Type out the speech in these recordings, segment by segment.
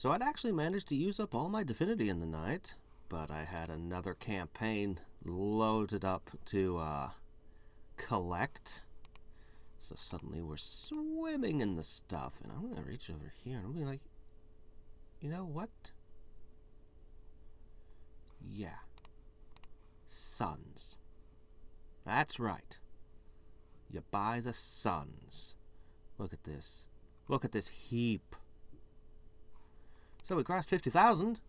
So I'd actually managed to use up all my divinity in the night, but I had another campaign loaded up to collect. So suddenly we're swimming in the stuff, and I'm going to reach over here and I'm going to be like, you know what? Yeah. Sons. That's right. You buy the sons. Look at this. Look at this heap. So we crossed 50,000.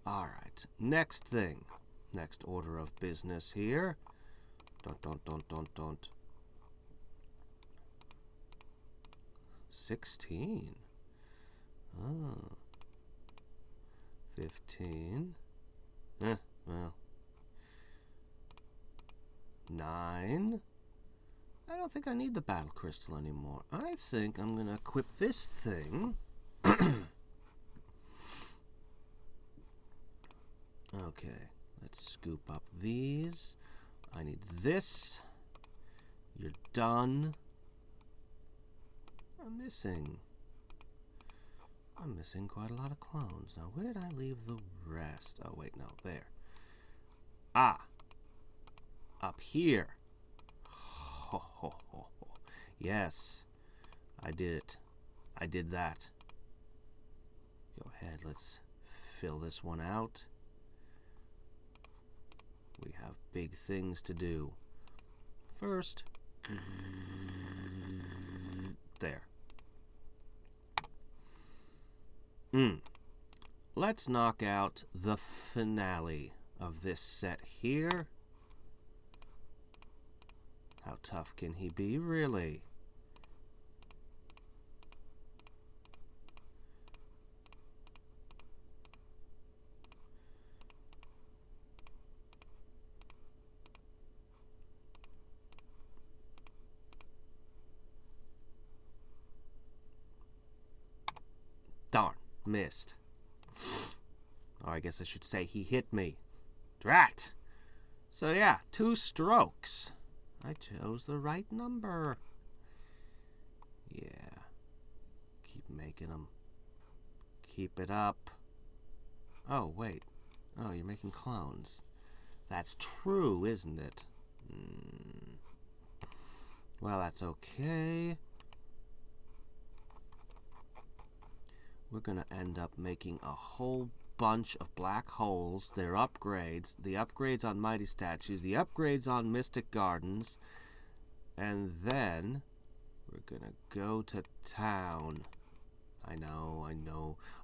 Alright, next thing. Next order of business here. Don't. 16. Oh. 15. Well. 9. I don't think I need the battle crystal anymore. I think I'm going to equip this thing. Okay, let's scoop up these. I need this. You're done. I'm missing quite a lot of clones. Now, where did I leave the rest? Oh, wait, no, there. Ah! Up here. Ho, ho, ho, ho. Yes, I did it. I did that. Go ahead, let's fill this one out. We have big things to do. First, there. Let's knock out the finale of this set here. How tough can he be, really? Darn, missed. Or I guess I should say he hit me. Drat! So yeah, 2 strokes. I chose the right number. Yeah. Keep making them. Keep it up. Oh, wait. Oh, you're making clones. That's true, isn't it? Well, that's okay. We're going to end up making a whole bunch of black holes, their upgrades, the upgrades on Mighty Statues, the upgrades on Mystic Gardens, and then we're going to go to town. I know.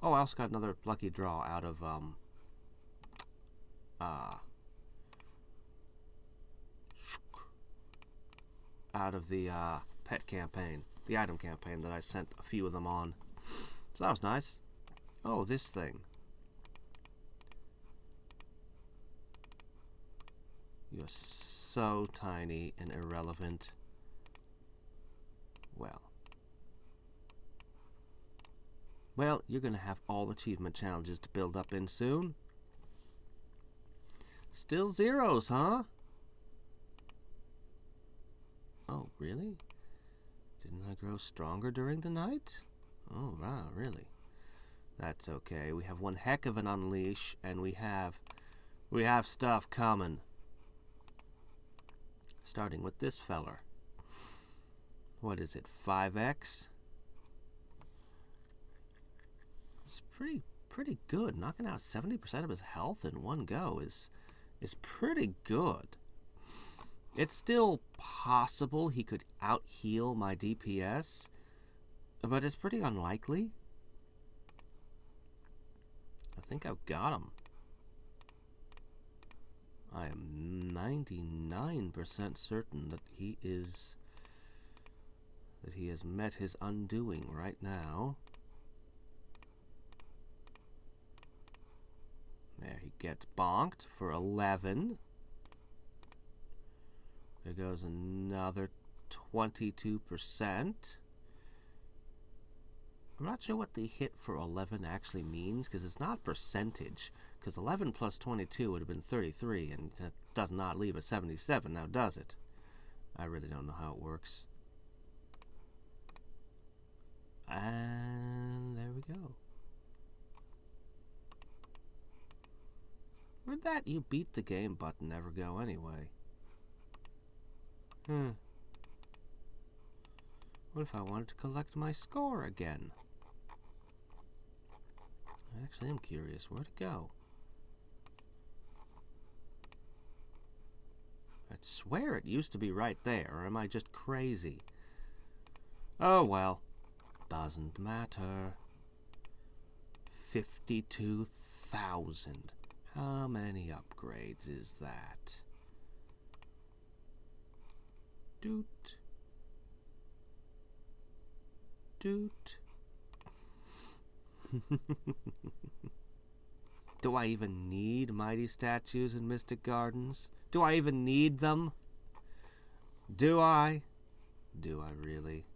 Oh, I also got another lucky draw out of, the pet campaign, the item campaign that I sent a few of them on. So that was nice. Oh, this thing. You're so tiny and irrelevant. Well, you're going to have all achievement challenges to build up in soon. Still zeros, huh? Oh, really? Didn't I grow stronger during the night? Oh, wow, really? That's okay. We have one heck of an unleash, and we have stuff coming. Starting with this feller. What is it, 5x? It's pretty good. Knocking out 70% of his health in one go is pretty good. It's still possible he could out-heal my DPS, but it's pretty unlikely. I think I've got him. I am 99% certain that he has met his undoing right now. There, he gets bonked for 11. There goes another 22%. I'm not sure what the hit for 11 actually means, because it's not percentage. Because 11 plus 22 would have been 33, and that does not leave a 77, now does it? I really don't know how it works. And there we go. That you beat the game button never go anyway. What if I wanted to collect my score again? I actually am curious. Where'd it go? I swear it used to be right there, or am I just crazy? Oh well. Doesn't matter. 52,000. How many upgrades is that? Doot. Doot. Do I even need mighty statues in Mystic Gardens? Do I even need them? Do I? Do I really?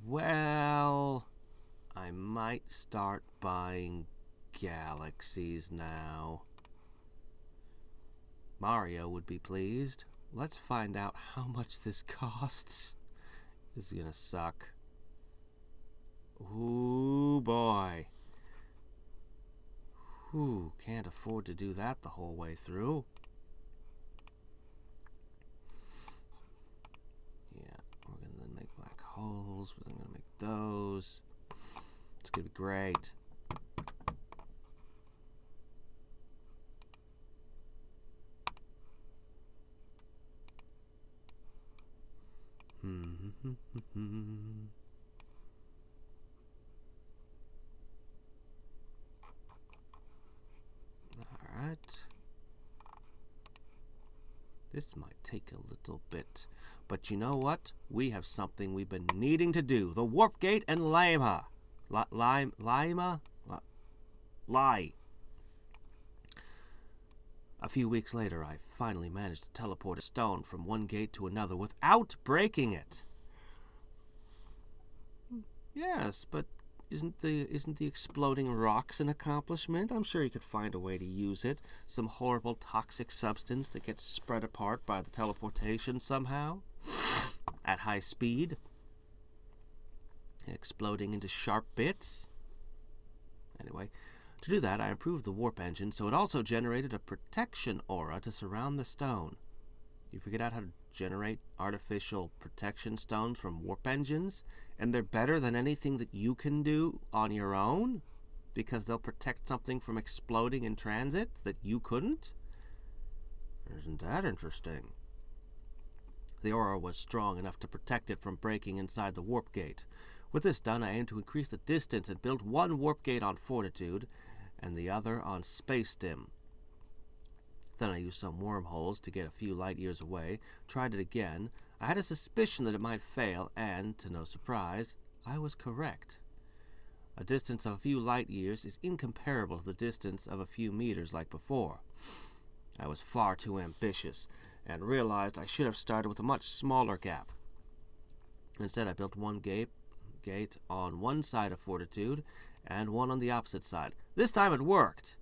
Well, I might start buying galaxies now. Mario would be pleased. Let's find out how much this costs. This is gonna suck. Ooh, boy. Ooh, can't afford to do that the whole way through. Yeah, we're gonna then make black holes. We're gonna make those. It's gonna be great. Alright. This might take a little bit. But you know what? We have something we've been needing to do. The Warp Gate and Lima. Lima? Lie. A few weeks later, I finally managed to teleport a stone from one gate to another without breaking it. Yes, but isn't the exploding rocks an accomplishment? I'm sure you could find a way to use it. Some horrible toxic substance that gets spread apart by the teleportation somehow. At high speed. Exploding into sharp bits. Anyway, to do that, I improved the warp engine so it also generated a protection aura to surround the stone. You figured out how to generate artificial protection stones from warp engines, and they're better than anything that you can do on your own because they'll protect something from exploding in transit that you couldn't? Isn't that interesting? The aura was strong enough to protect it from breaking inside the warp gate. With this done, I aimed to increase the distance and build one warp gate on Fortitude and the other on Space Stim. Then I used some wormholes to get a few light years away, tried it again. I had a suspicion that it might fail, and, to no surprise, I was correct. A distance of a few light years is incomparable to the distance of a few meters like before. I was far too ambitious, and realized I should have started with a much smaller gap. Instead, I built one gate on one side of Fortitude, and one on the opposite side. This time it worked,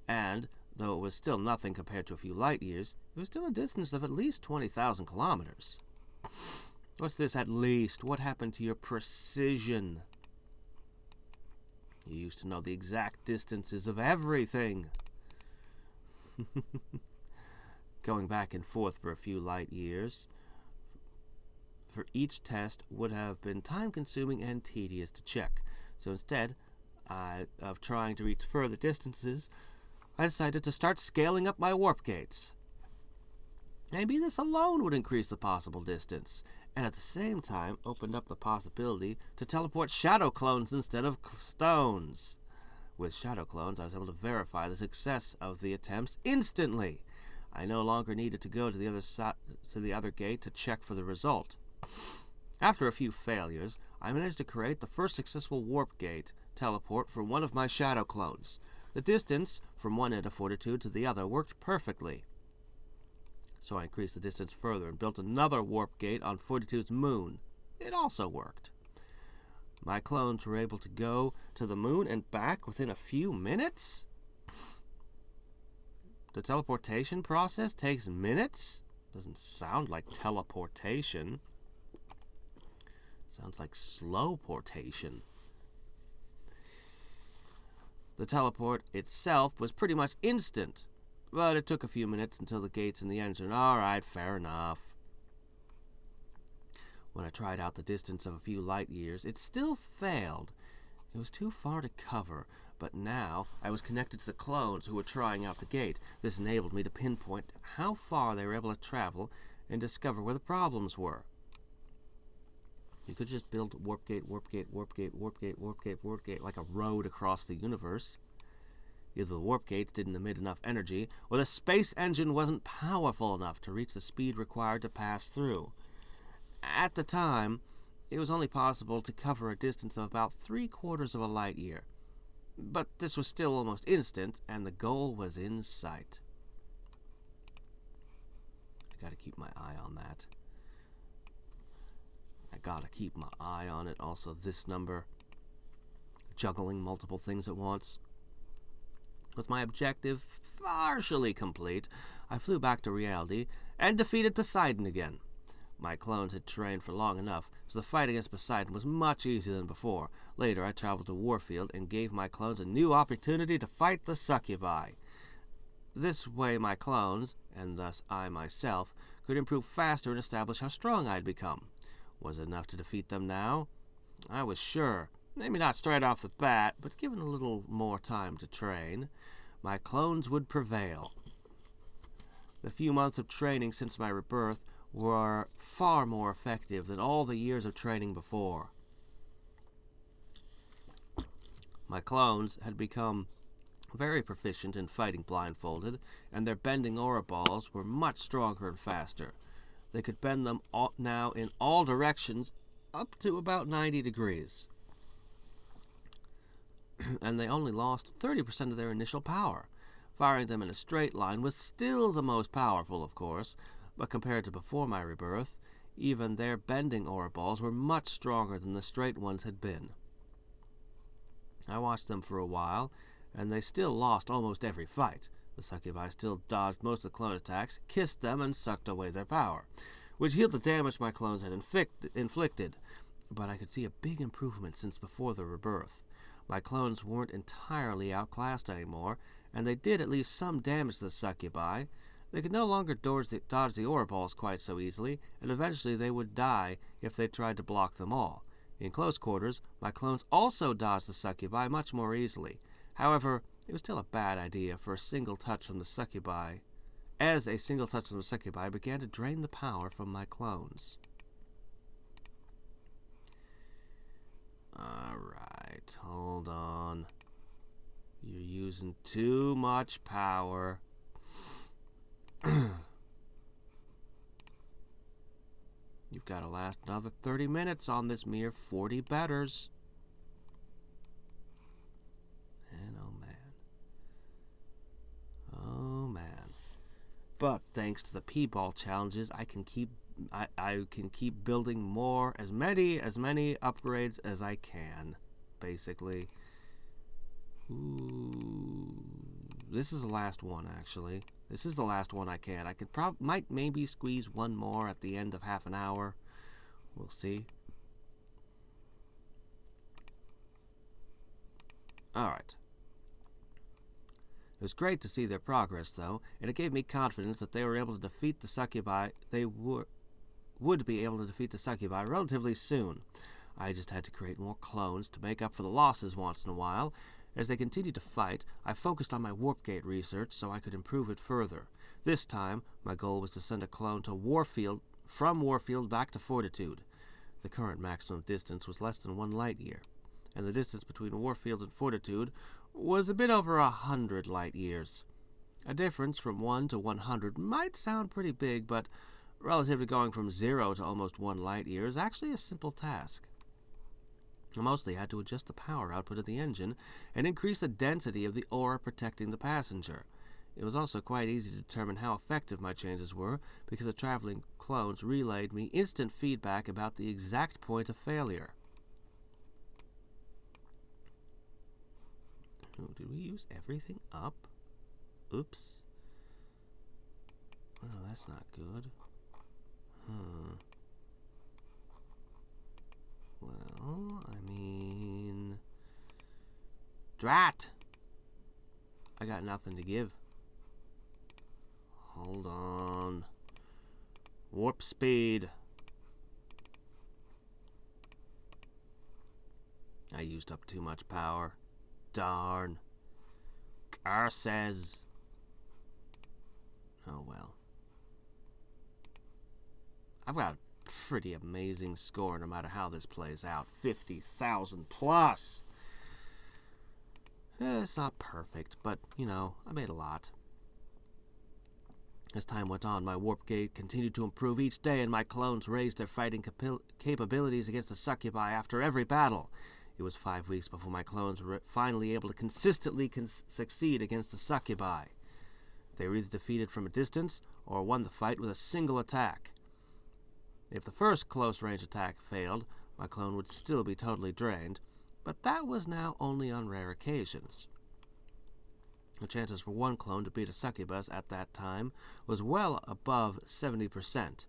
and though it was still nothing compared to a few light years, it was still a distance of at least 20,000 kilometers. What's this at least? What happened to your precision? You used to know the exact distances of everything. Going back and forth for a few light years for each test would have been time-consuming and tedious to check. So instead of trying to reach further distances, I decided to start scaling up my warp gates. Maybe this alone would increase the possible distance, and at the same time opened up the possibility to teleport shadow clones instead of stones. With shadow clones, I was able to verify the success of the attempts instantly. I no longer needed to go to the other gate to check for the result. After a few failures, I managed to create the first successful warp gate teleport for one of my shadow clones. The distance from one end of Fortitude to the other worked perfectly. So I increased the distance further and built another warp gate on Fortitude's moon. It also worked. My clones were able to go to the moon and back within a few minutes? The teleportation process takes minutes? Doesn't sound like teleportation. Sounds like slow portation. The teleport itself was pretty much instant, but it took a few minutes until the gates in the engine. All right, fair enough. When I tried out the distance of a few light years, it still failed. It was too far to cover, but now I was connected to the clones who were trying out the gate. This enabled me to pinpoint how far they were able to travel and discover where the problems were. You could just build warp gate, warp gate, warp gate, warp gate, warp gate, warp gate, like a road across the universe. Either the warp gates didn't emit enough energy, or the space engine wasn't powerful enough to reach the speed required to pass through. At the time, it was only possible to cover a distance of about 3/4 of a light year. But this was still almost instant, and the goal was in sight. I gotta keep my eye on that. I gotta keep my eye on it. Also, this number. Juggling multiple things at once. With my objective partially complete, I flew back to reality and defeated Poseidon again. My clones had trained for long enough, so the fight against Poseidon was much easier than before. Later, I traveled to Warfield and gave my clones a new opportunity to fight the succubi. This way my clones, and thus I myself, could improve faster and establish how strong I'd become. Was it enough to defeat them now? I was sure. Maybe not straight off the bat, but given a little more time to train, my clones would prevail. The few months of training since my rebirth were far more effective than all the years of training before. My clones had become very proficient in fighting blindfolded, and their bending aura balls were much stronger and faster. They could bend them now in all directions up to about 90 degrees. And they only lost 30% of their initial power. Firing them in a straight line was still the most powerful, of course, but compared to before my rebirth, even their bending aura balls were much stronger than the straight ones had been. I watched them for a while, and they still lost almost every fight. The succubi still dodged most of the clone attacks, kissed them, and sucked away their power, which healed the damage my clones had inflicted, but I could see a big improvement since before the rebirth. My clones weren't entirely outclassed anymore, and they did at least some damage to the succubi. They could no longer dodge the aura balls quite so easily, and eventually they would die if they tried to block them all. In close quarters, my clones also dodged the succubi much more easily. However, it was still a bad idea for a single touch from the succubi, as a single touch from the succubi began to drain the power from my clones. Alright, hold on. You're using too much power. You've got to last another 30 minutes on this mere 40 betters. And oh man. Oh man. But thanks to the P-ball challenges, I can keep building more, as many upgrades as I can, basically. Ooh. This is the last one, actually. This is the last one I can. I could might maybe squeeze one more at the end of half an hour. We'll see. Alright. It was great to see their progress, though, and it gave me confidence that they were able to defeat the succubi. They would be able to defeat the succubi relatively soon. I just had to create more clones to make up for the losses once in a while. As they continued to fight, I focused on my warp gate research so I could improve it further. This time, my goal was to send a clone to Warfield, from Warfield back to Fortitude. The current maximum distance was less than 1 light year, and the distance between Warfield and Fortitude was a bit over 100 light years. A difference from 1 to 100 might sound pretty big, but relative to going from 0 to almost 1 light year is actually a simple task. I mostly had to adjust the power output of the engine and increase the density of the aura protecting the passenger. It was also quite easy to determine how effective my changes were because the traveling clones relayed me instant feedback about the exact point of failure. Oh, did we use everything up? Oops. Well, that's not good. Well, I mean... Drat! I got nothing to give. Hold on. Warp speed. I used up too much power. Darn. Curses. Oh well. I've got a pretty amazing score no matter how this plays out. 50,000 plus. It's not perfect, but, you know, I made a lot. As time went on, my warp gate continued to improve each day, and my clones raised their fighting capabilities against the succubi after every battle. It was 5 weeks before my clones were finally able to consistently succeed against the succubi. They were either defeated from a distance or won the fight with a single attack. If the first close-range attack failed, my clone would still be totally drained, but that was now only on rare occasions. The chances for one clone to beat a succubus at that time was well above 70%,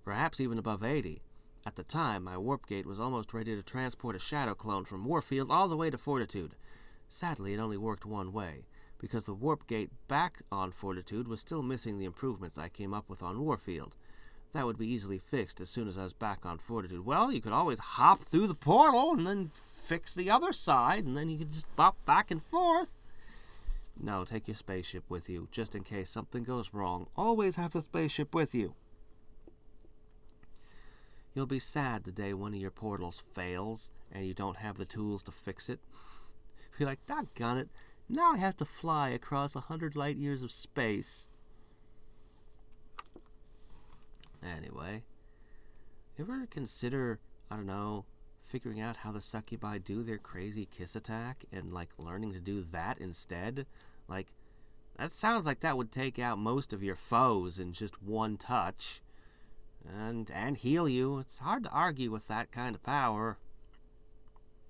perhaps even above 80%. At the time, my warp gate was almost ready to transport a shadow clone from Warfield all the way to Fortitude. Sadly, it only worked one way, because the warp gate back on Fortitude was still missing the improvements I came up with on Warfield. That would be easily fixed as soon as I was back on Fortitude. Well, you could always hop through the portal and then fix the other side, and then you could just bop back and forth. No, take your spaceship with you, just in case something goes wrong. Always have the spaceship with you. You'll be sad the day one of your portals fails and you don't have the tools to fix it. You're like, doggone it, now I have to fly across 100 light years of space. Anyway, you ever consider, I don't know, figuring out how the succubi do their crazy kiss attack and, like, learning to do that instead? Like, that sounds like that would take out most of your foes in just one touch. And heal you. It's hard to argue with that kind of power.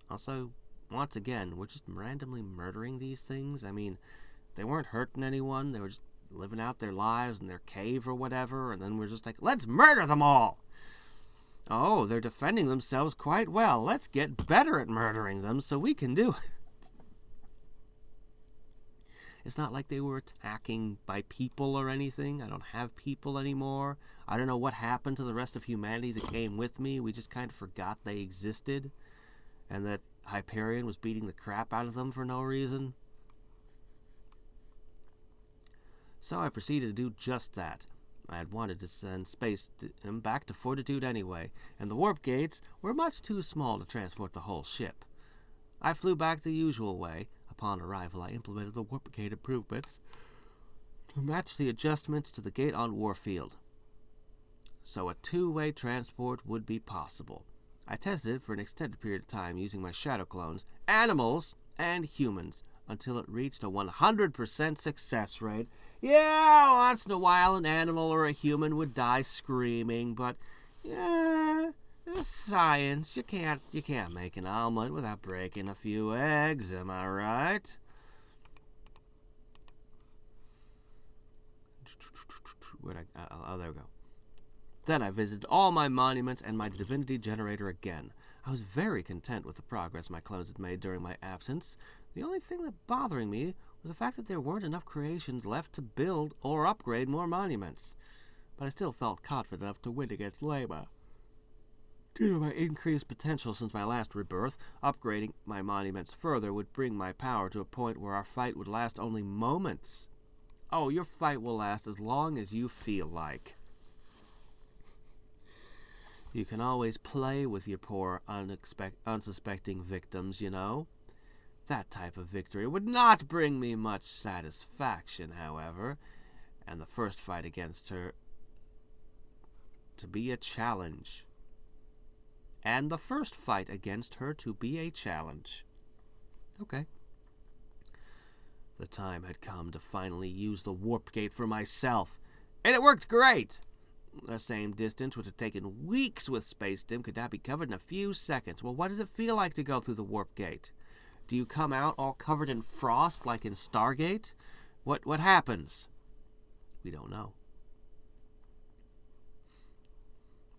Also, once again, we're just randomly murdering these things. I mean, they weren't hurting anyone. They were just living out their lives in their cave or whatever. And then we're just like, let's murder them all. Oh, they're defending themselves quite well. Let's get better at murdering them so we can do it. It's not like they were attacking by people or anything. I don't have people anymore. I don't know what happened to the rest of humanity that came with me. We just kind of forgot they existed. And that Hyperion was beating the crap out of them for no reason. So I proceeded to do just that. I had wanted to send Space back to Fortitude anyway, and the warp gates were much too small to transport the whole ship. I flew back the usual way. Upon arrival, I implemented the warp gate improvements to match the adjustments to the gate on Warfield, so a two-way transport would be possible. I tested it for an extended period of time using my shadow clones, animals, and humans, until it reached a 100% success rate. Yeah, once in a while an animal or a human would die screaming, but yeah, it's science. You can't make an omelet without breaking a few eggs, am I right? Oh, there we go. Then I visited all my monuments and my divinity generator again. I was very content with the progress my clones had made during my absence. The only thing that bothering me was the fact that there weren't enough creations left to build or upgrade more monuments. But I still felt confident enough to win against Lema. Due to my increased potential since my last rebirth, upgrading my monuments further would bring my power to a point where our fight would last only moments. Oh, your fight will last as long as you feel like. You can always play with your poor, unsuspecting victims, you know. That type of victory would not bring me much satisfaction, however, and the first fight against her to be a challenge. And the first fight against her to be a challenge. Okay. The time had come to finally use the warp gate for myself, and it worked great. The same distance which had taken weeks with Space Dim could now be covered in a few seconds. Well, what does it feel like to go through the warp gate? Do you come out all covered in frost like in Stargate? What happens? We don't know.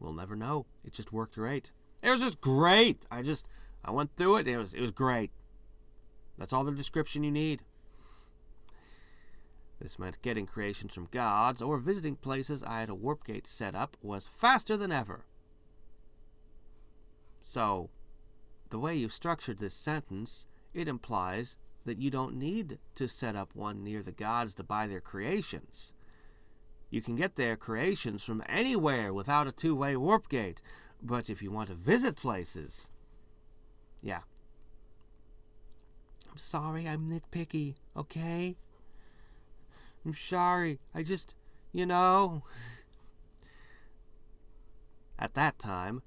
We'll never know. It just worked great. It was just great. I went through it. It was great. That's all the description you need. This meant getting creations from gods or visiting places I had a warp gate set up was faster than ever. So, the way you've structured this sentence, it implies that you don't need to set up one near the gods to buy their creations. You can get their creations from anywhere without a two-way warp gate. But if you want to visit places, yeah. I'm sorry, I'm nitpicky, okay? I'm sorry, I just, At that time,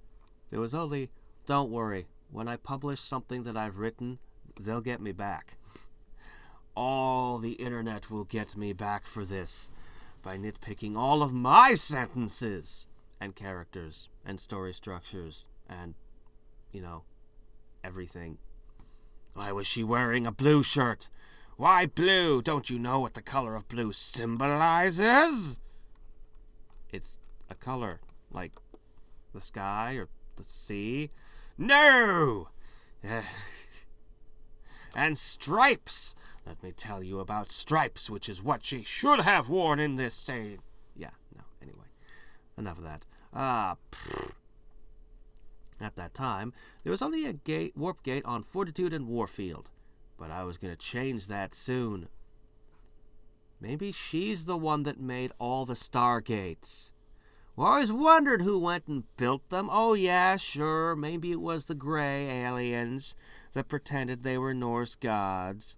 there was only, don't worry, when I publish something that I've written, they'll get me back. All the internet will get me back for this by nitpicking all of my sentences and characters and story structures and, everything. Why was she wearing a blue shirt? Why blue? Don't you know what the color of blue symbolizes? It's a color, like the sky or the sea. No! And stripes! Let me tell you about stripes, which is what she should have worn in this scene. Yeah, no, anyway. Enough of that. At that time, there was only a warp gate on Fortitude and Warfield. But I was going to change that soon. Maybe she's the one that made all the stargates. Well, I always wondered who went and built them. Oh, yeah, sure. Maybe it was the gray aliens that pretended they were Norse gods.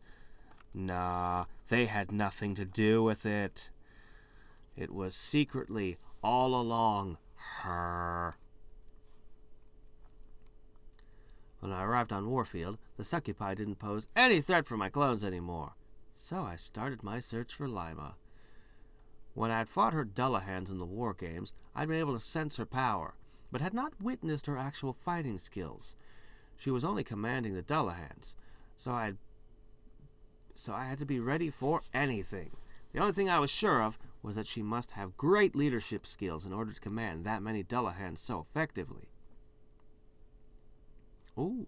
Nah, they had nothing to do with it. It was secretly, all along, her. When I arrived on Warfield, the Succupi didn't pose any threat for my clones anymore. So I started my search for Lima. When I had fought her Dullahans in the war games, I'd been able to sense her power, but had not witnessed her actual fighting skills. She was only commanding the Dullahans, so I had to be ready for anything. The only thing I was sure of was that she must have great leadership skills in order to command that many Dullahans so effectively. Ooh.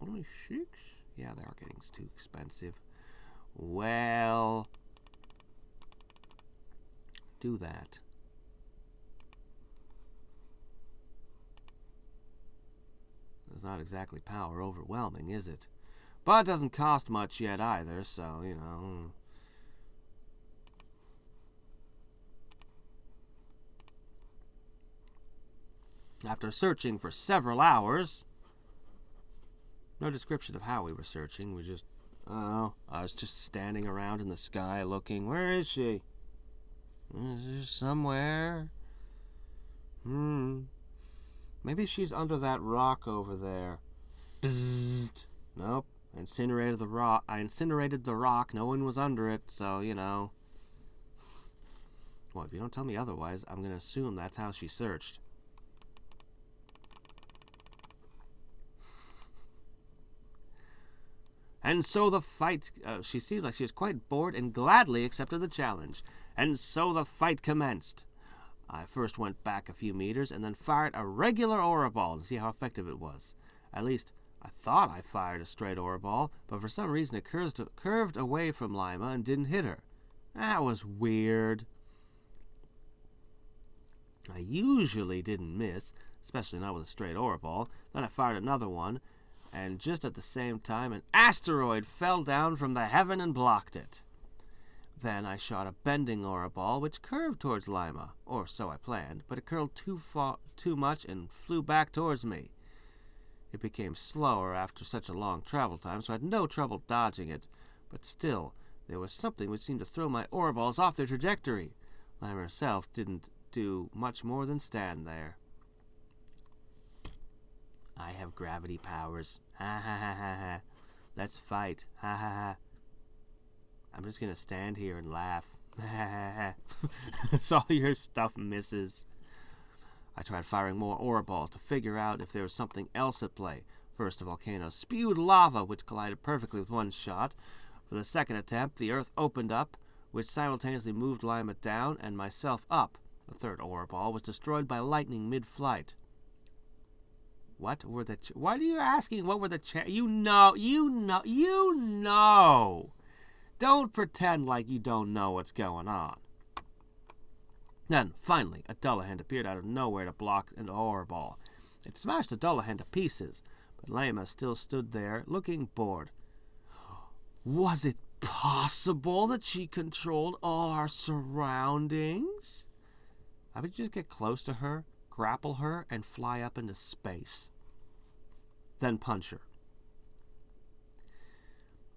Only 6? Yeah, they are getting too expensive. Well, do that. It's not exactly power overwhelming, is it? But it doesn't cost much yet either, so, After searching for several hours, no description of how we were searching, I was just standing around in the sky looking. Where is she? Is she somewhere? Maybe she's under that rock over there. Bzzzt. Nope. I incinerated the rock. No one was under it, so, Well, if you don't tell me otherwise, I'm going to assume that's how she searched. And so the fight, she seemed like she was quite bored and gladly accepted the challenge. And so the fight commenced. I first went back a few meters and then fired a regular aura ball to see how effective it was. At least, I thought I fired a straight aura ball, but for some reason it curved away from Lima and didn't hit her. That was weird. I usually didn't miss, especially not with a straight aura ball. Then I fired another one, and just at the same time, an asteroid fell down from the heaven and blocked it. Then I shot a bending aura ball, which curved towards Lima, or so I planned, but it curled too much and flew back towards me. It became slower after such a long travel time, so I had no trouble dodging it, but still, there was something which seemed to throw my aura balls off their trajectory. Lima herself didn't do much more than stand there. I have gravity powers. Ha ha ha ha ha. Let's fight. Ha ha ha. I'm just gonna stand here and laugh. Ha ha ha. So all your stuff misses. I tried firing more aura balls to figure out if there was something else at play. First, the volcano spewed lava, which collided perfectly with one shot. For the second attempt, the earth opened up, which simultaneously moved Lima down and myself up. The third aura ball was destroyed by lightning mid-flight. What were the... Why are you asking what were the... You know. Don't pretend like you don't know what's going on. Then, finally, a Dullahan appeared out of nowhere to block an ore ball. It smashed the Dullahan to pieces, but Lema still stood there, looking bored. Was it possible that she controlled all our surroundings? I would just get close to her, grapple her, and fly up into space. Then punch her.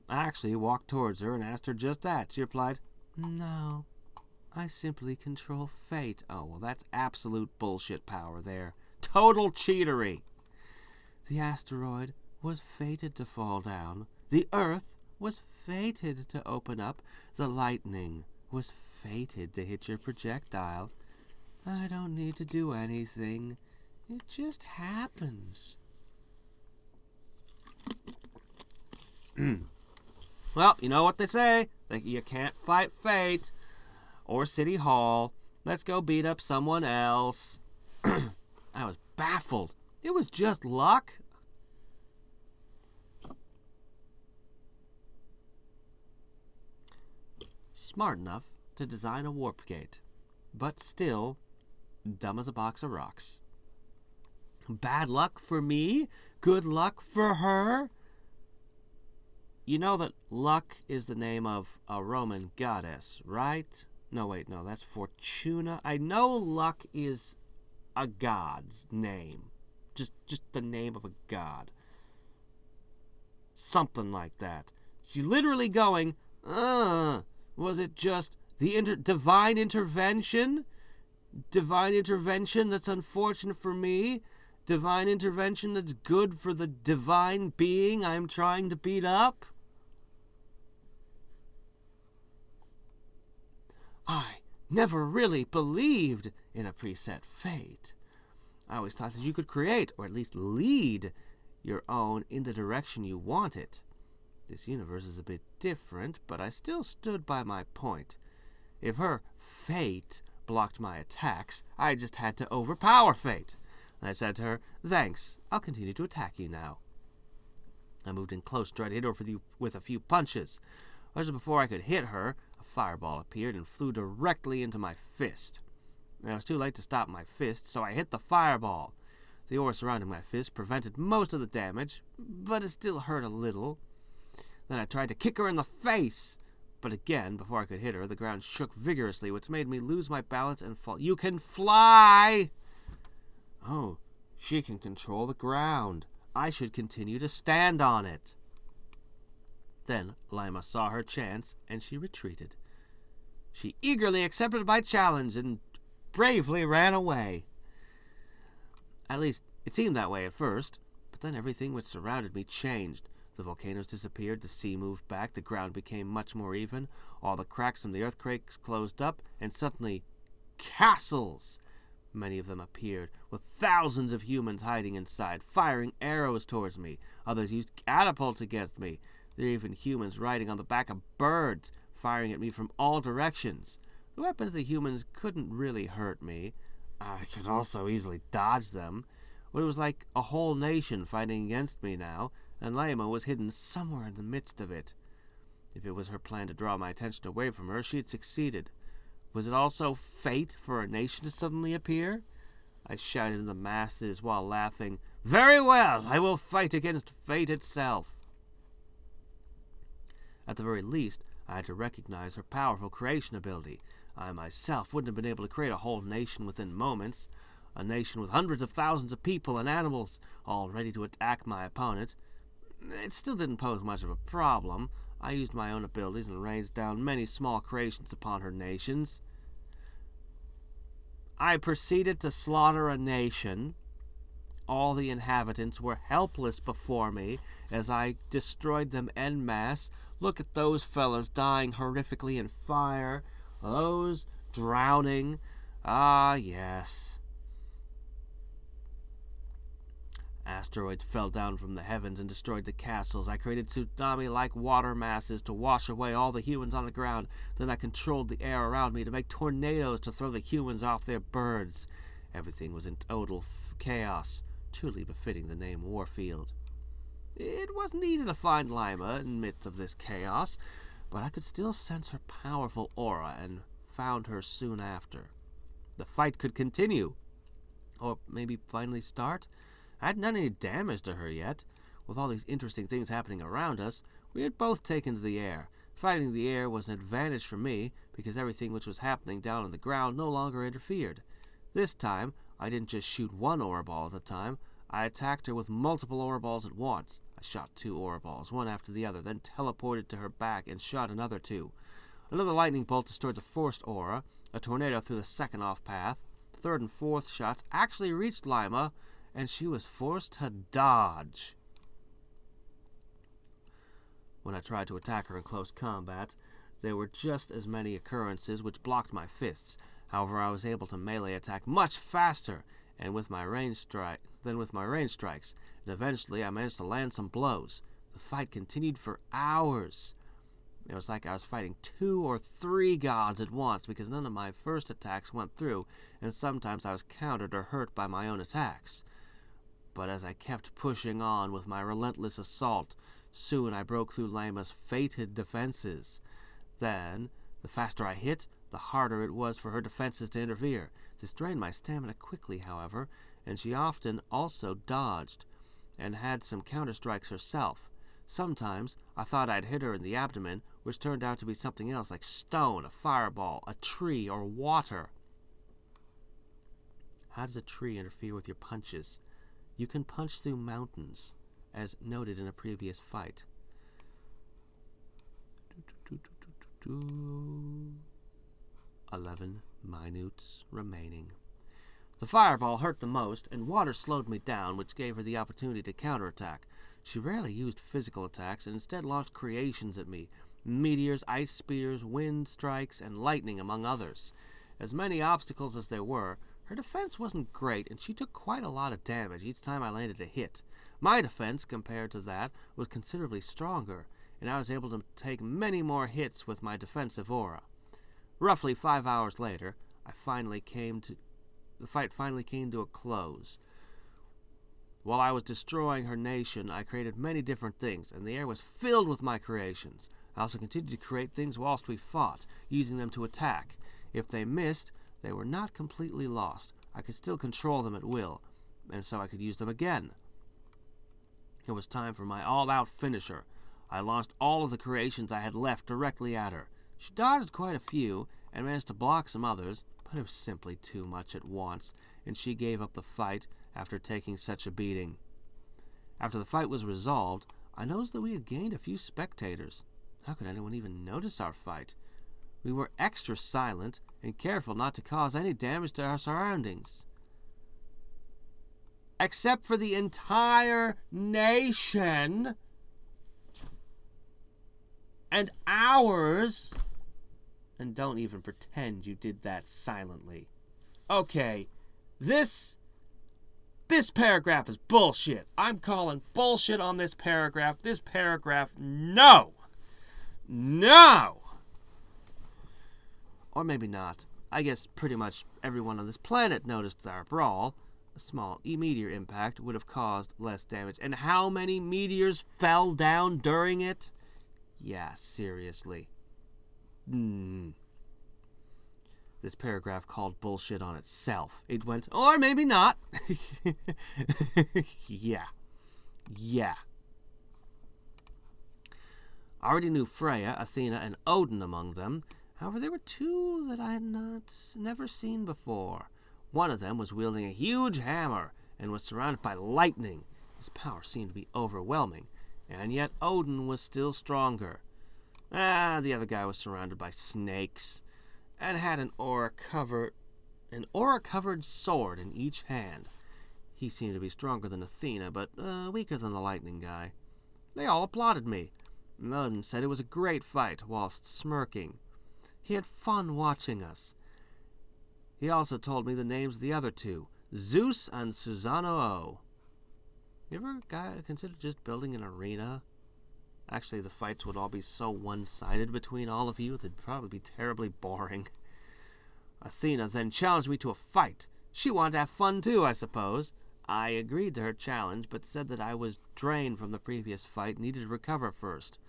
I actually walked towards her and asked her just that. She replied, "No, I simply control fate." Oh, well, that's absolute bullshit power there. Total cheatery. The asteroid was fated to fall down. The Earth was fated to open up. The lightning was fated to hit your projectile. I don't need to do anything. It just happens. Well, you know what they say. You can't fight fate or City Hall. Let's go beat up someone else. I was baffled. It was just luck. Smart enough to design a warp gate, but still dumb as a box of rocks. Bad luck for me, good luck for her. You know that Luck is the name of a Roman goddess, right? No, wait, no, that's Fortuna. I know Luck is a god's name. Just the name of a god. Something like that. She's literally going, was it just the divine intervention? Divine intervention that's unfortunate for me? Divine intervention that's good for the divine being I'm trying to beat up? I never really believed in a preset fate. I always thought that you could create, or at least lead, your own in the direction you want it. This universe is a bit different, but I still stood by my point. If her fate blocked my attacks, I just had to overpower fate. I said to her, "Thanks, I'll continue to attack you now." I moved in close, tried to hit her with a few punches. Just before I could hit her, a fireball appeared and flew directly into my fist. It was too late to stop my fist, so I hit the fireball. The ore surrounding my fist prevented most of the damage, but it still hurt a little. Then I tried to kick her in the face, but again, before I could hit her, the ground shook vigorously, which made me lose my balance and fall. "You can fly!" Oh, she can control the ground. I should continue to stand on it. Then Lima saw her chance, and she retreated. She eagerly accepted my challenge and bravely ran away. At least, it seemed that way at first, but then everything which surrounded me changed. The volcanoes disappeared, the sea moved back, the ground became much more even, all the cracks from the earthquakes closed up, and suddenly, castles! Many of them appeared, with thousands of humans hiding inside, firing arrows towards me. Others used catapults against me. There were even humans riding on the back of birds, firing at me from all directions. The weapons of the humans couldn't really hurt me. I could also easily dodge them. But it was like a whole nation fighting against me now, and Lema was hidden somewhere in the midst of it. If it was her plan to draw my attention away from her, she had succeeded. Was it also fate for a nation to suddenly appear? I shouted in the masses while laughing, "Very well, I will fight against fate itself." At the very least, I had to recognize her powerful creation ability. I myself wouldn't have been able to create a whole nation within moments. A nation with hundreds of thousands of people and animals, all ready to attack my opponent. It still didn't pose much of a problem. I used my own abilities and raised down many small creations upon her nations. I proceeded to slaughter a nation. All the inhabitants were helpless before me as I destroyed them en masse. Look at those fellas dying horrifically in fire. Those drowning. Ah, yes. Asteroids fell down from the heavens and destroyed the castles. I created tsunami-like water masses to wash away all the humans on the ground. Then I controlled the air around me to make tornadoes to throw the humans off their birds. Everything was in total chaos. truly befitting the name Warfield. It wasn't easy to find Lima in the midst of this chaos, but I could still sense her powerful aura and found her soon after. The fight could continue, or maybe finally start. I hadn't done any damage to her yet. With all these interesting things happening around us, we had both taken to the air. Fighting the air was an advantage for me, because everything which was happening down on the ground no longer interfered. This time, I didn't just shoot one aura ball at a time. I attacked her with multiple aura balls at once. I shot 2 aura balls, one after the other, then teleported to her back and shot another 2. Another lightning bolt destroyed the first aura, a tornado through the second off path. Third and fourth shots actually reached Lima, and she was forced to dodge. When I tried to attack her in close combat, there were just as many occurrences which blocked my fists. However, I was able to melee attack much faster and with my range strikes, and eventually I managed to land some blows. The fight continued for hours. It was like I was fighting 2 or 3 gods at once, because none of my first attacks went through, and sometimes I was countered or hurt by my own attacks. But as I kept pushing on with my relentless assault, soon I broke through Lima's fated defenses. Then, the faster I hit, the harder it was for her defenses to interfere. This drained my stamina quickly, however, and she often also dodged, and had some counter-strikes herself. Sometimes I thought I'd hit her in the abdomen, which turned out to be something else, like stone, a fireball, a tree, or water. How does a tree interfere with your punches? You can punch through mountains, as noted in a previous fight. 11 minutes remaining. The fireball hurt the most, and water slowed me down, which gave her the opportunity to counterattack. She rarely used physical attacks, and instead launched creations at me. Meteors, ice spears, wind strikes, and lightning, among others. As many obstacles as there were, her defense wasn't great, and she took quite a lot of damage each time I landed a hit. My defense, compared to that, was considerably stronger, and I was able to take many more hits with my defensive aura. Roughly 5 hours later, the fight finally came to a close. While I was destroying her nation, I created many different things, and the air was filled with my creations. I also continued to create things whilst we fought, using them to attack. If they missed, they were not completely lost. I could still control them at will, and so I could use them again. It was time for my all-out finisher. I launched all of the creations I had left directly at her. She dodged quite a few, and managed to block some others, but it was simply too much at once, and she gave up the fight after taking such a beating. After the fight was resolved, I noticed that we had gained a few spectators. How could anyone even notice our fight? We were extra silent and careful not to cause any damage to our surroundings. Except for the entire nation and ours. And don't even pretend you did that silently. Okay, this paragraph is bullshit. I'm calling bullshit on this paragraph. This paragraph, no! No! Or maybe not. I guess pretty much everyone on this planet noticed our brawl. A small meteor impact would have caused less damage. And how many meteors fell down during it? Yeah, seriously. This paragraph called bullshit on itself. It went, or maybe not. Yeah. I already knew Freya, Athena, and Odin among them. However, there were 2 that I had never seen before. One of them was wielding a huge hammer and was surrounded by lightning. His power seemed to be overwhelming, and yet Odin was still stronger. The other guy was surrounded by snakes and had an aura-covered sword in each hand. He seemed to be stronger than Athena, but weaker than the lightning guy. They all applauded me. Odin said it was a great fight, whilst smirking. He had fun watching us. He also told me the names of the other 2, Zeus and Susanoo. You ever considered just building an arena? Actually, the fights would all be so one-sided between all of you, they'd probably be terribly boring. Athena then challenged me to a fight. She wanted to have fun too, I suppose. I agreed to her challenge, but said that I was drained from the previous fight and needed to recover first.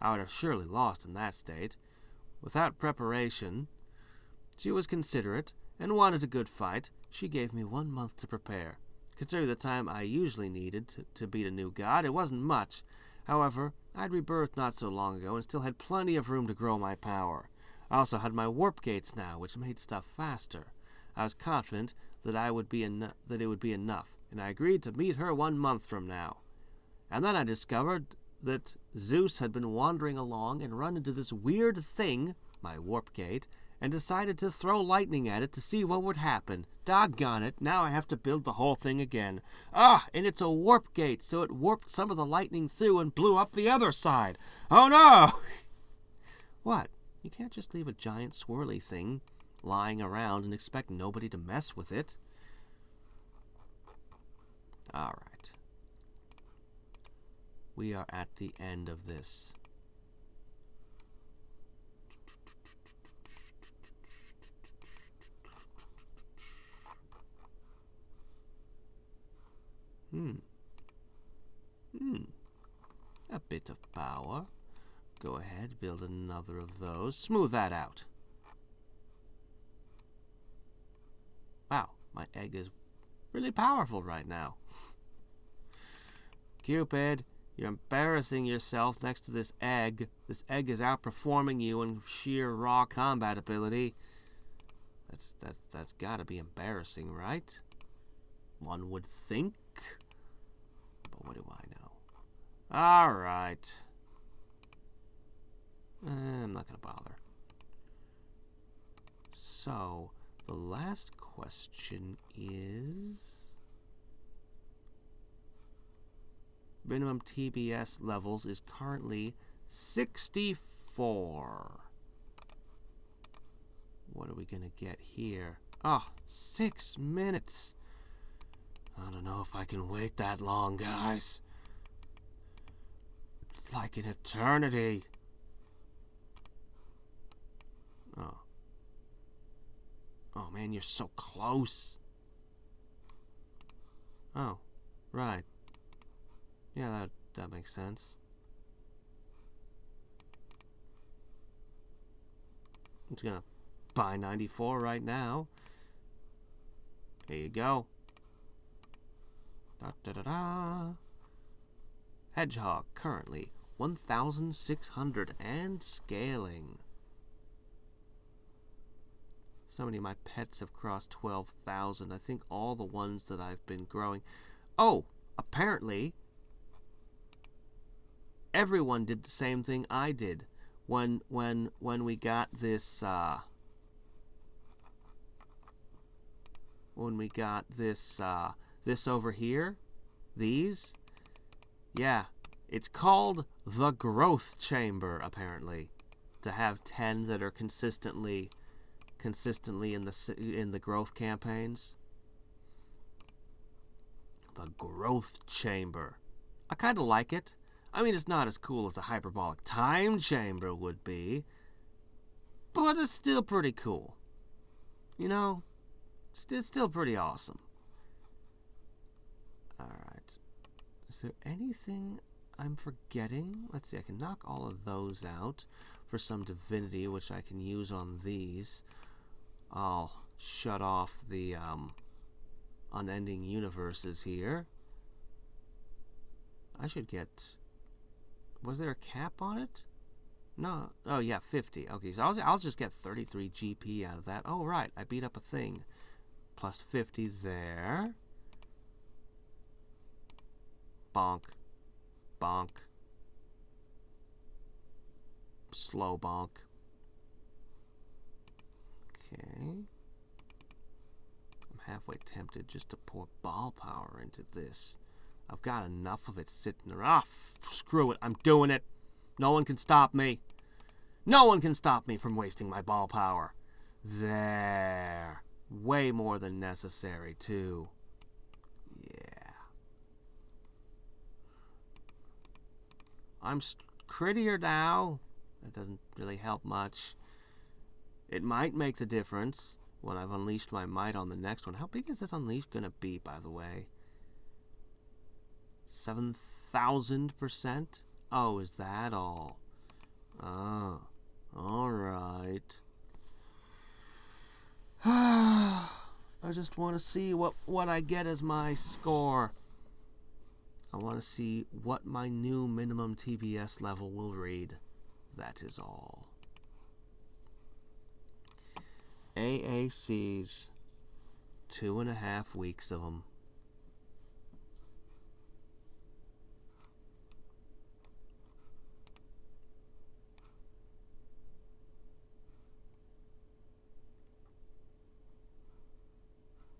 I would have surely lost in that state. Without preparation, she was considerate and wanted a good fight. She gave me 1 month to prepare. Considering the time I usually needed to beat a new god, it wasn't much. However, I'd rebirthed not so long ago and still had plenty of room to grow my power. I also had my warp gates now, which made stuff faster. I was confident that it would be enough, and I agreed to meet her 1 month from now. And then I discovered that Zeus had been wandering along and run into this weird thing, my warp gate, and decided to throw lightning at it to see what would happen. Doggone it, now I have to build the whole thing again. And it's a warp gate, so it warped some of the lightning through and blew up the other side. Oh no! What? You can't just leave a giant swirly thing lying around and expect nobody to mess with it. Alright. We are at the end of this. A bit of power. Go ahead, build another of those. Smooth that out. Wow, my egg is really powerful right now. Cupid, you're embarrassing yourself next to this egg. This egg is outperforming you in sheer raw combat ability. That's gotta be embarrassing, right? One would think. But what do I know? Alright. I'm not gonna bother. So, the last question is... minimum TBS levels is currently 64. What are we gonna get here? 6 minutes. I don't know if I can wait that long, guys. It's like an eternity. Oh man, you're so close. Oh, right. Yeah, that makes sense. I'm just gonna buy 94 right now. Here you go. Da-da-da-da. Hedgehog, currently 1,600 and scaling. So many of my pets have crossed 12,000. I think all the ones that I've been growing. Oh, apparently everyone did the same thing I did when we got this this over here, these. Yeah, it's called the growth chamber, apparently, to have 10 that are consistently in the growth campaigns. The growth chamber. I kind of like it. I mean, it's not as cool as a hyperbolic time chamber would be, but it's still pretty cool. You know, it's still pretty awesome. Alright. Is there anything I'm forgetting? Let's see, I can knock all of those out for some divinity, which I can use on these. I'll shut off the unending universes here. I should get... Was there a cap on it? No. Oh, yeah, 50. Okay, so I'll just get 33 GP out of that. Oh, right. I beat up a thing. Plus 50 there. Bonk. Bonk. Slow bonk. Okay. I'm halfway tempted just to pour ball power into this. I've got enough of it sitting around. Screw it. I'm doing it. No one can stop me. No one can stop me from wasting my ball power. There. Way more than necessary, too. Yeah. I'm crittier now. That doesn't really help much. It might make the difference when I've unleashed my might on the next one. How big is this unleashed going to be, by the way? 7,000%? Oh, is that all? Oh, alright. I just want to see what I get as my score. I want to see what my new minimum TVS level will read. That is all. AACs. 2.5 weeks of them.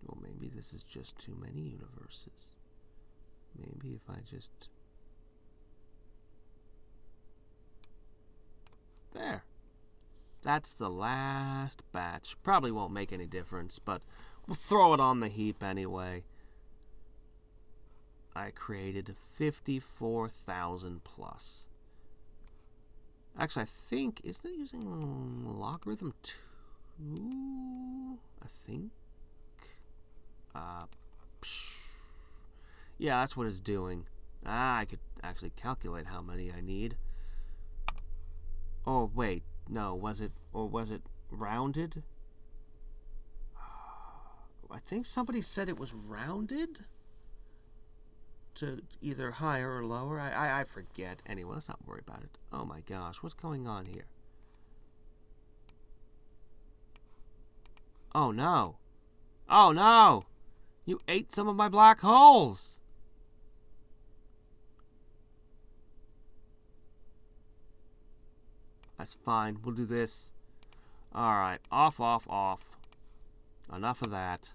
Well, maybe this is just too many universes. Maybe if I just... There. That's the last batch. Probably won't make any difference, but we'll throw it on the heap anyway. I created 54,000 plus. Actually, I think, isn't it using logarithm 2? I think. Yeah, that's what it's doing. I could actually calculate how many I need. Oh, wait. No, was it rounded? I think somebody said it was rounded to either higher or lower. I forget. Anyway, let's not worry about it. Oh my gosh, what's going on here? Oh no. Oh no! You ate some of my black holes! That's fine. We'll do this. Alright. Off, off, off. Enough of that.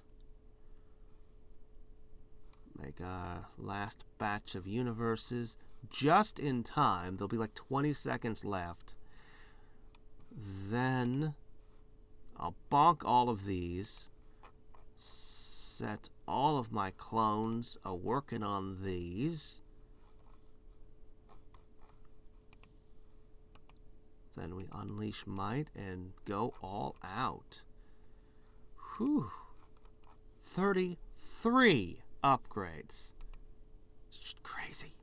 Make a last batch of universes. Just in time. There'll be like 20 seconds left. Then I'll bonk all of these. Set all of my clones a-working on these. Then we unleash might and go all out. Whew. 33 upgrades. It's just crazy.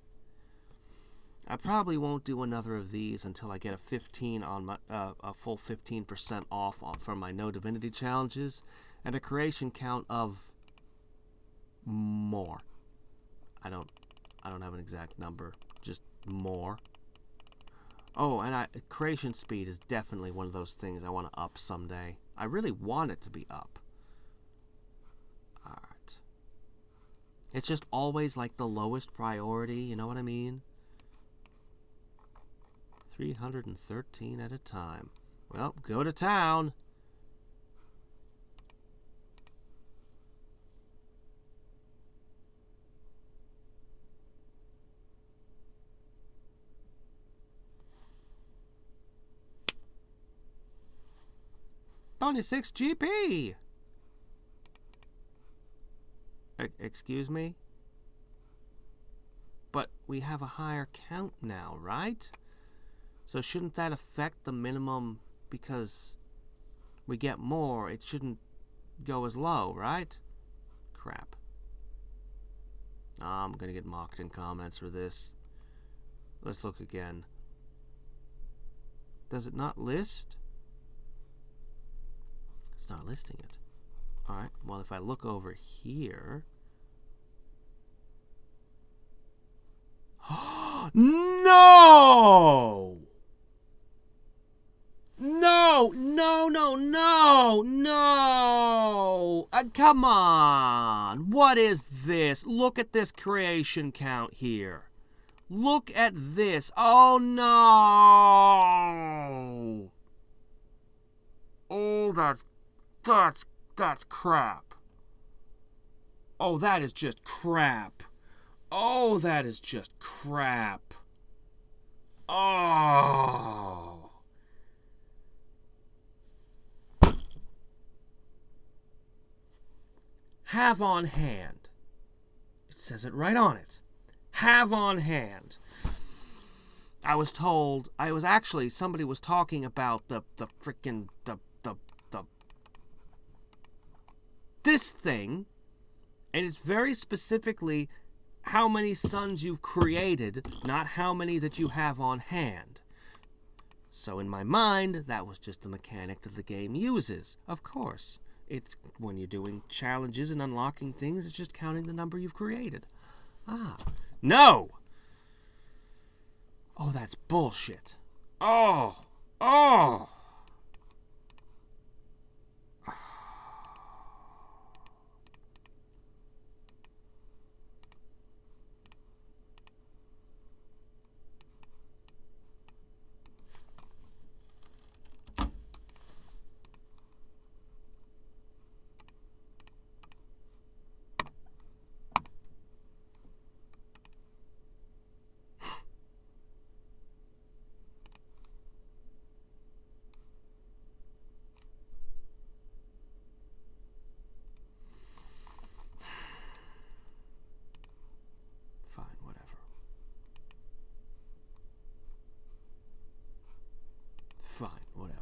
I probably won't do another of these until I get a 15 on my a full 15% off for my No Divinity challenges and a creation count of more. I don't have an exact number, just more. Oh, and creation speed is definitely one of those things I want to up someday. I really want it to be up. Alright. It's just always like the lowest priority, you know what I mean? 313 at a time. Well, go to town. Only 6 GP. Excuse me? But we have a higher count now, right? So shouldn't that affect the minimum because we get more? It shouldn't go as low, right? Crap. I'm gonna get mocked in comments for this. Let's look again. Does it not list? It's not listing it. Alright, well if I look over here... No! No! No, no, no! No! Come on! What is this? Look at this creation count here. Look at this. Oh no! Oh, that's crap. Oh, that is just crap. Oh, that is just crap. Oh. Have on hand. It says it right on it. Have on hand. I was told, somebody was talking about this thing, and it's very specifically how many suns you've created, not how many that you have on hand. So in my mind, that was just the mechanic that the game uses. Of course, it's when you're doing challenges and unlocking things, it's just counting the number you've created. Ah, no! Oh, that's bullshit. Oh! Fine, whatever. Fine, whatever.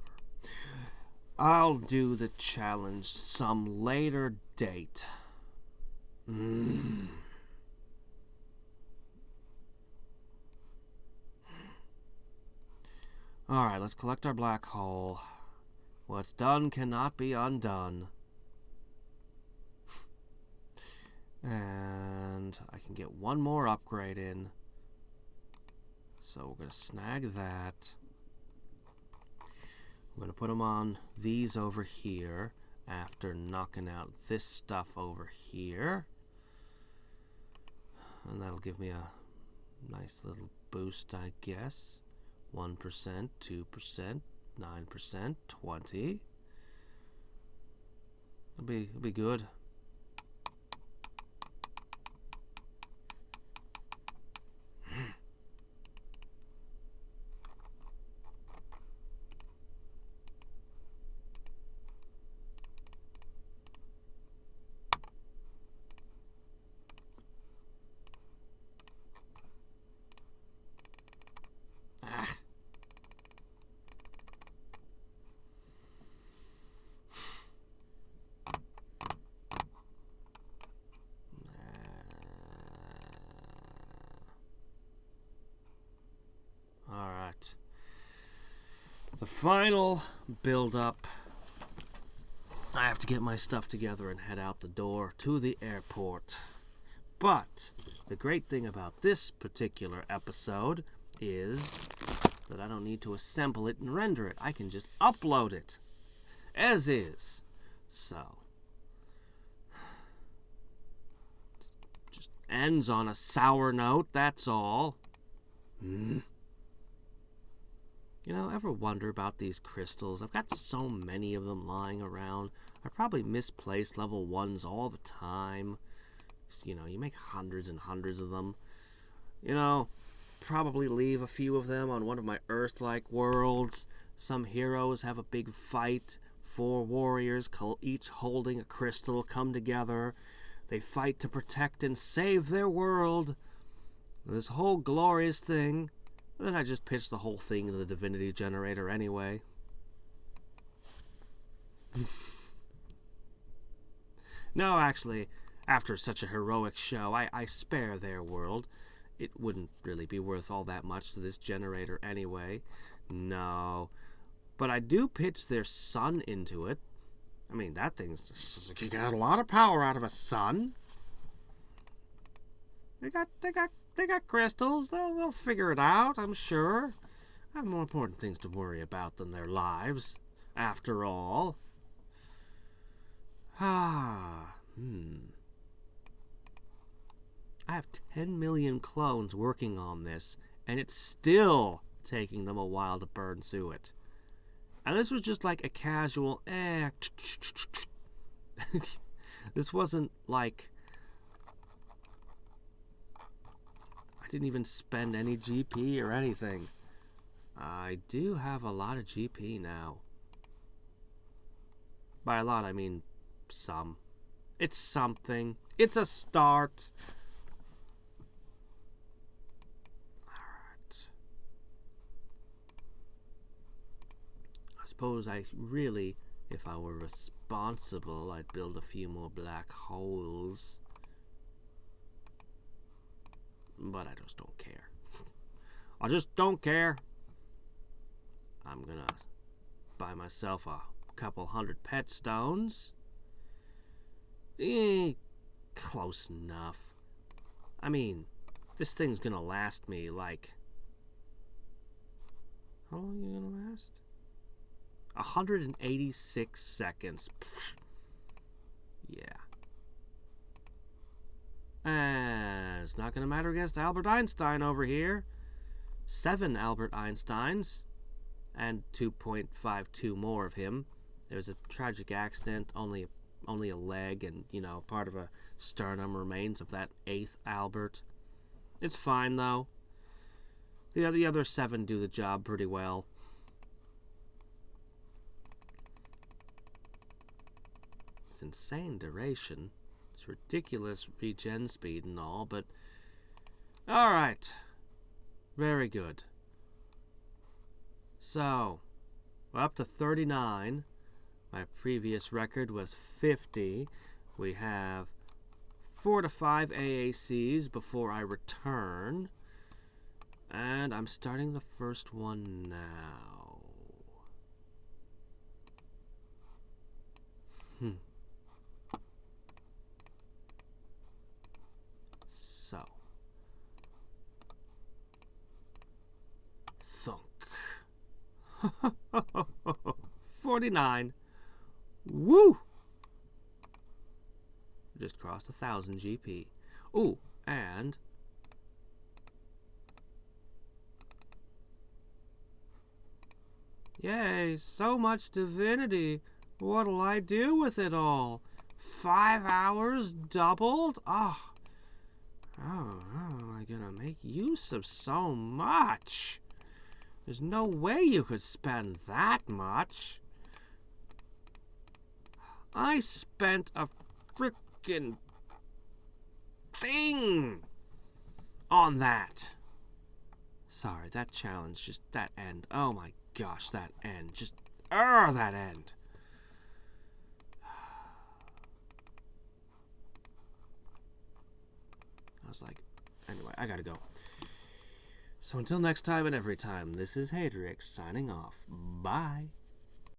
I'll do the challenge some later date. Alright, let's collect our black hole. What's done cannot be undone. And I can get one more upgrade in. So we're going to snag that. I'm going to put them on these over here after knocking out this stuff over here. And that'll give me a nice little boost, I guess. 1%, 2%, 9%, 20. It'll be good. The final build-up. I have to get my stuff together and head out the door to the airport. But the great thing about this particular episode is that I don't need to assemble it and render it. I can just upload it as is. So, just ends on a sour note, that's all. You know, ever wonder about these crystals? I've got so many of them lying around. I probably misplace level 1s all the time. You know, you make hundreds and hundreds of them. You know, probably leave a few of them on one of my Earth-like worlds. Some heroes have a big fight. 4 warriors, each holding a crystal, come together. They fight to protect and save their world. This whole glorious thing. Then I just pitched the whole thing into the divinity generator anyway. No, actually, after such a heroic show, I spare their world. It wouldn't really be worth all that much to this generator anyway. No. But I do pitch their sun into it. I mean, that thing's... You got a lot of power out of a sun. They got crystals. They'll figure it out, I'm sure. I have more important things to worry about than their lives, after all. I have 10 million clones working on this, and it's still taking them a while to burn through it. And this was just like a casual, This wasn't like... I didn't even spend any GP or anything. I do have a lot of GP now. By a lot, I mean some. It's something. It's a start. Alright. I suppose I really, if I were responsible, I'd build a few more black holes. but I just don't care. I just don't care. I'm gonna buy myself a couple hundred pet stones. Close enough. I mean, this thing's gonna last me like... How long are you gonna last? 186 seconds. Pfft. Yeah. And it's not gonna matter against Albert Einstein over here. 7 Albert Einsteins. And 2.52 more of him. There was a tragic accident, only a leg and, part of a sternum remains of that 8th Albert. It's fine, though. The other 7 do the job pretty well. It's insane duration. It's ridiculous regen speed and all, but... Alright. Very good. So, we're up to 39. My previous record was 50. We have 4 to 5 AACs before I return. And I'm starting the first one now. So. Thunk. 49. Woo! Just crossed 1,000 GP. Ooh, and... Yay, so much divinity. What'll I do with it all? 5 hours doubled? Oh, how am I gonna make use of so much? There's no way you could spend that much. I spent a frickin' thing on that. Sorry, that challenge, just that end. Oh my gosh, that end. Just, that end. I was like, anyway, I gotta go. So until next time and every time, this is Hadrix signing off. Bye.